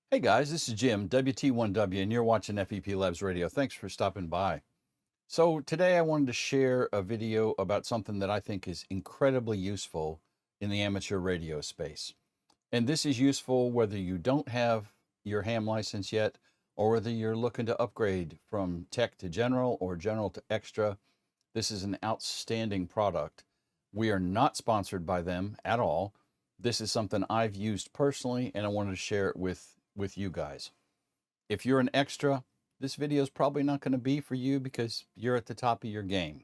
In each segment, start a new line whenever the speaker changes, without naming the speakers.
Hey guys, this is Jim, WT1W, and you're watching FEP Labs Radio. Thanks for stopping by. So today I wanted to share a video about something that I think is incredibly useful in the amateur radio space. And this is useful whether you don't have your ham license yet, or whether you're looking to upgrade from tech to general or general to extra. This is an outstanding product. We are not sponsored by them at all. This is something I've used personally, and I wanted to share it with you guys. If you're an extra, this video is probably not going to be for you because you're at the top of your game.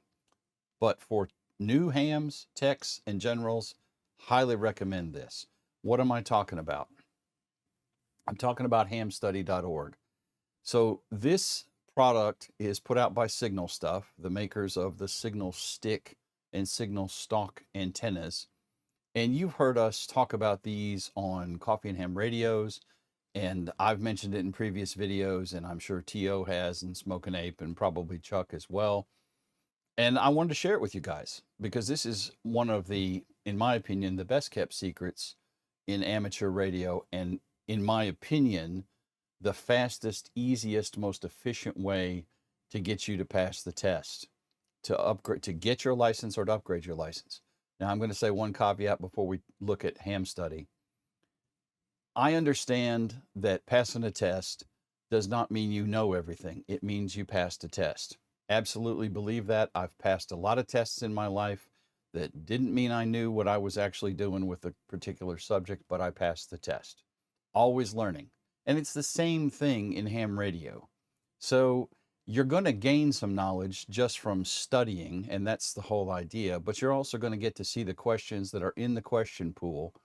But for new hams, techs, and generals, highly recommend this. What am I talking about? I'm talking about hamstudy.org. So this product is put out by Signal Stuff, the makers of the Signal Stick and Signal Stalk antennas. And you've heard us talk about these on Coffee and Ham radios, and I've mentioned it in previous videos, and I'm sure T.O. has, and Smokin' Ape, and probably Chuck as well. And I wanted to share it with you guys because this is one of the, in my opinion, the best kept secrets in amateur radio. And in my opinion, the fastest, easiest, most efficient way to get you to pass the test, to upgrade, to get your license or to upgrade your license. Now, I'm going to say one caveat before we look at ham study. I understand that passing a test does not mean you know everything. It means you passed a test. Absolutely believe that. I've passed a lot of tests in my life that didn't mean I knew what I was actually doing with a particular subject, but I passed the test. Always learning. And it's the same thing in ham radio. So you're going to gain some knowledge just from studying, and that's the whole idea, but you're also going to get to see the questions that are in the question pool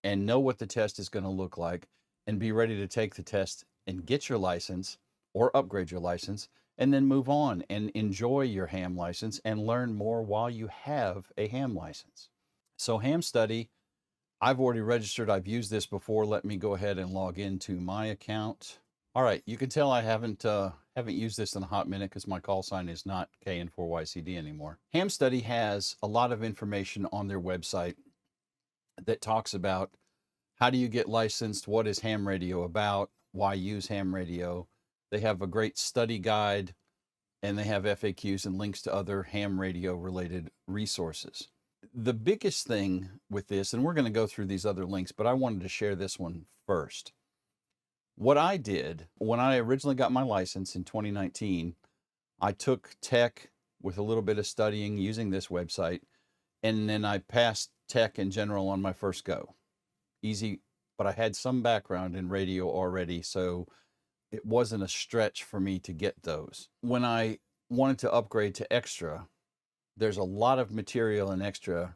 and know what the test is going to look like and be ready to take the test and get your license or upgrade your license and then move on and enjoy your ham license and learn more while you have a ham license. So ham study, I've already registered. I've used this before. Let me go ahead and log into my account. All right, you can tell I haven't used this in a hot minute because my call sign is not KN4YCD anymore. Ham Study has a lot of information on their website that talks about how do you get licensed, what is ham radio about, why use ham radio. They have a great study guide, and they have FAQs and links to other ham radio related resources. The biggest thing with this, and we're going to go through these other links, but I wanted to share this one first. What I did when I originally got my license in 2019, I took tech with a little bit of studying using this website, and then I passed tech in general on my first go. Easy, but I had some background in radio already, so it wasn't a stretch for me to get those. When I wanted to upgrade to extra, there's a lot of material in extra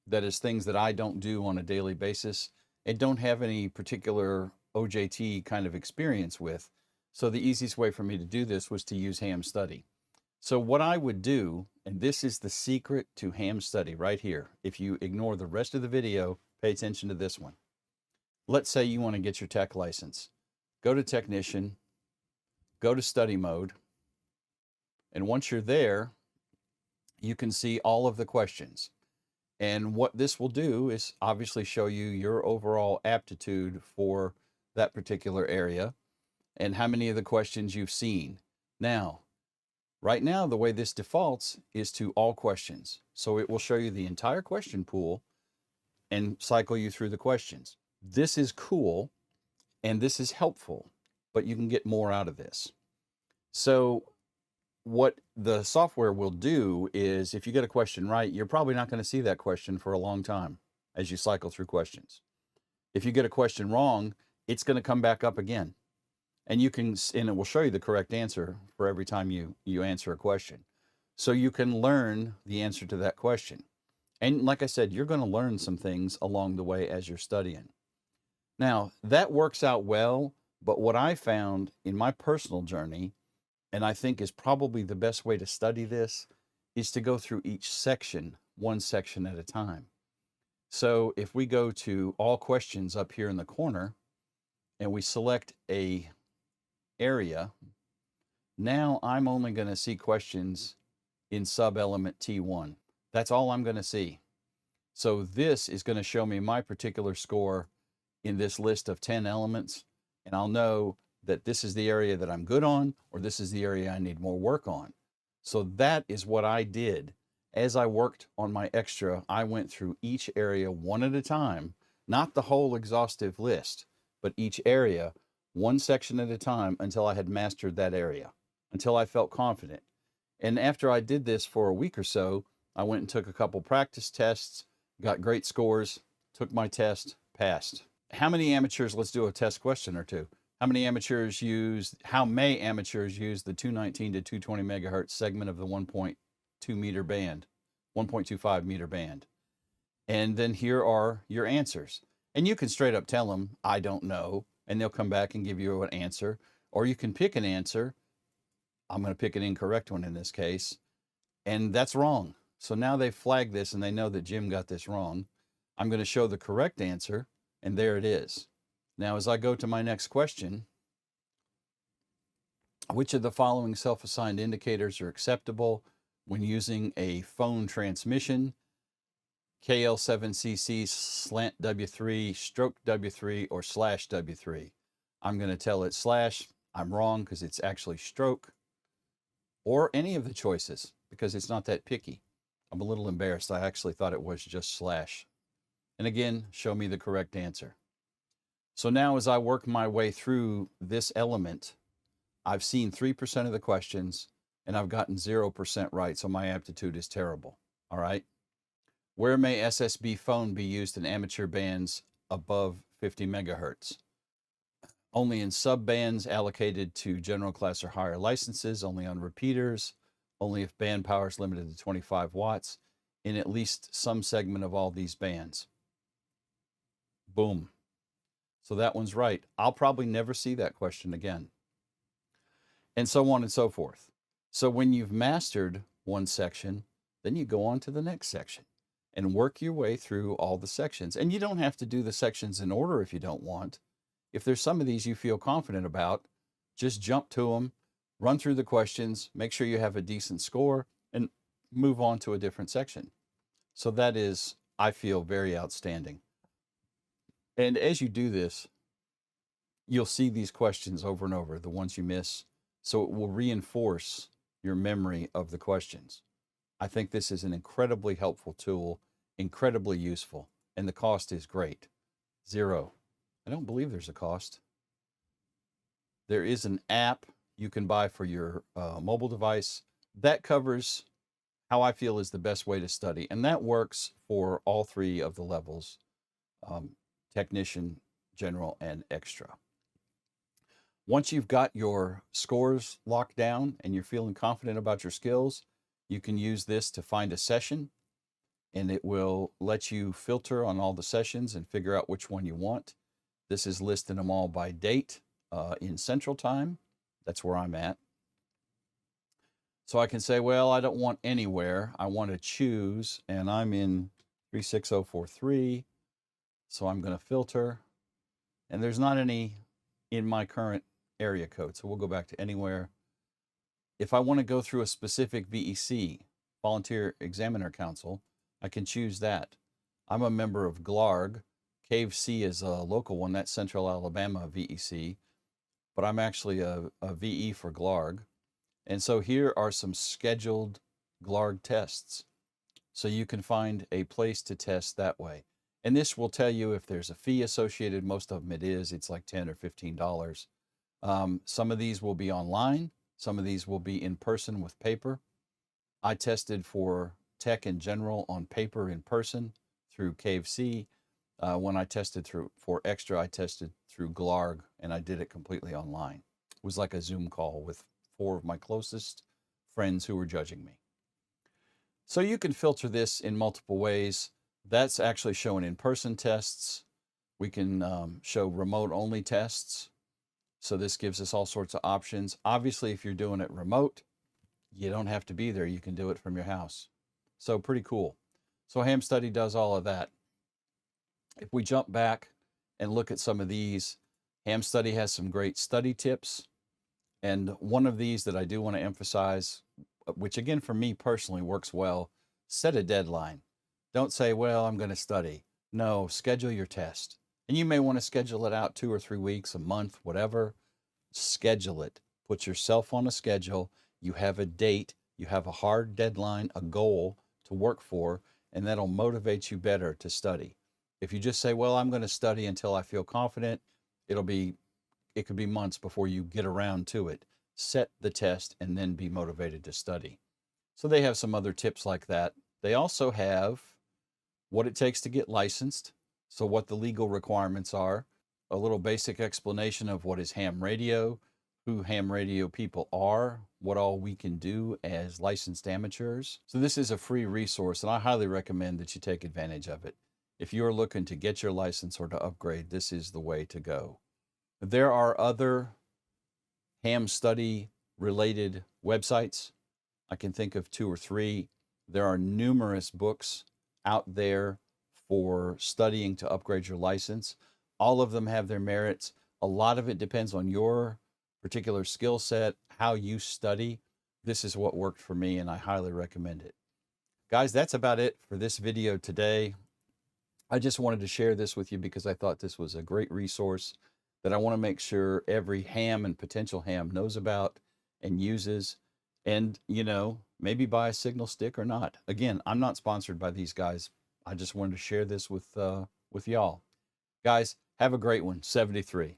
that is things that I don't do on a daily basis and don't have any particular OJT kind of experience with. So the easiest way for me to do this was to use ham study. So what I would do, and this is the secret to ham study right here. If you ignore the rest of the video, pay attention to this one. Let's say you want to get your tech license. Go to technician, go to study mode, and once you're there, you can see all of the questions. And what this will do is obviously show you your overall aptitude for that particular area and how many of the questions you've seen. Now, right now, the way this defaults is to all questions. So it will show you the entire question pool and cycle you through the questions. This is cool and this is helpful, but you can get more out of this. So what the software will do is if you get a question right, you're probably not going to see that question for a long time as you cycle through questions. If you get a question wrong, it's going to come back up again. And you can, and it will show you the correct answer for every time you answer a question. So you can learn the answer to that question. And like I said, you're going to learn some things along the way as you're studying. Now, that works out well, but what I found in my personal journey, and I think is probably the best way to study this, is to go through each section, one section at a time. So if we go to all questions up here in the corner and we select a area, now I'm only going to see questions in sub-element T1. That's all I'm going to see. So this is going to show me my particular score in this list of 10 elements, and I'll know that this is the area that I'm good on, or this is the area I need more work on. So that is what I did. As I worked on my extra, I went through each area one at a time, not the whole exhaustive list, but each area one section at a time until I had mastered that area, until I felt confident. And after I did this for a week or so, I went and took a couple practice tests, got great scores, took my test, passed. How many amateurs, let's do a test question or two. How may amateurs use the 219 to 220 megahertz segment of the 1.2 meter band, 1.25 meter band? And then here are your answers. And you can straight up tell them, I don't know, and they'll come back and give you an answer. Or you can pick an answer. I'm going to pick an incorrect one in this case, and that's wrong. So now they've flagged this and they know that Jim got this wrong. I'm going to show the correct answer, and there it is. Now, as I go to my next question, which of the following self-assigned indicators are acceptable when using a phone transmission? KL7CC, slant W3, stroke W3, or slash W3. I'm going to tell it slash. I'm wrong because it's actually stroke, or any of the choices because it's not that picky. I'm a little embarrassed. I actually thought it was just slash. And again, show me the correct answer. So now as I work my way through this element, I've seen 3% of the questions and I've gotten 0% right. So my aptitude is terrible. All right. Where may SSB phone be used in amateur bands above 50 megahertz? Only in sub-bands allocated to general class or higher licenses, only on repeaters, only if band power is limited to 25 watts, in at least some segment of all these bands. Boom. So that one's right. I'll probably never see that question again. And so on and so forth. So when you've mastered one section, then you go on to the next section and work your way through all the sections. And you don't have to do the sections in order if you don't want. If there's some of these you feel confident about, just jump to them, run through the questions, make sure you have a decent score, and move on to a different section. So that is, I feel, very outstanding. And as you do this, you'll see these questions over and over, the ones you miss. So it will reinforce your memory of the questions. I think this is an incredibly helpful tool, incredibly useful, and the cost is great. 0. I don't believe there's a cost. There is an app you can buy for your mobile device that covers how I feel is the best way to study. And that works for all 3 of the levels, technician, general, and extra. Once you've got your scores locked down and you're feeling confident about your skills, you can use this to find a session, and it will let you filter on all the sessions and figure out which one you want. This is listing them all by date in Central Time. That's where I'm at. So I can say, well, I don't want anywhere. I want to choose, and I'm in 36043. So I'm going to filter, and there's not any in my current area code. So we'll go back to anywhere. If I want to go through a specific VEC, Volunteer Examiner Council, I can choose that. I'm a member of GLARG. Cave C is a local one, that's Central Alabama VEC, but I'm actually a VE for GLARG. And so here are some scheduled GLARG tests. So you can find a place to test that way. And this will tell you if there's a fee associated. Most of them it is. It's like $10 or $15. Some of these will be online. Some of these will be in person with paper. I tested for tech in general on paper in person through Cave C. When I tested for extra, I tested through GLARG, and I did it completely online. It was like a Zoom call with 4 of my closest friends who were judging me. So you can filter this in multiple ways. That's actually showing in-person tests. We can show remote-only tests. So this gives us all sorts of options. Obviously, if you're doing it remote, you don't have to be there. You can do it from your house. So pretty cool. So Ham Study does all of that. If we jump back and look at some of these, Ham Study has some great study tips. And one of these that I do want to emphasize, which again for me personally works well, set a deadline. Don't say, well, I'm going to study. No, schedule your test. And you may want to schedule it out 2 or 3 weeks, a month, whatever. Schedule it. Put yourself on a schedule. You have a date, you have a hard deadline, a goal to work for, and that'll motivate you better to study. If you just say, well, I'm going to study until I feel confident, it could be months before you get around to it. Set the test and then be motivated to study. So they have some other tips like that. They also have what it takes to get licensed. So what the legal requirements are, a little basic explanation of what is ham radio, who ham radio people are, what all we can do as licensed amateurs. So this is a free resource, and I highly recommend that you take advantage of it. If you're looking to get your license or to upgrade, this is the way to go. There are other ham study related websites. I can think of 2 or 3. There are numerous books out there for studying to upgrade your license. All of them have their merits. A lot of it depends on your particular skill set, how you study. This is what worked for me, and I highly recommend it. Guys, that's about it for this video today. I just wanted to share this with you because I thought this was a great resource that I want to make sure every ham and potential ham knows about and uses. And, maybe buy a signal stick or not. Again, I'm not sponsored by these guys. I just wanted to share this with y'all. Guys, have a great one. 73.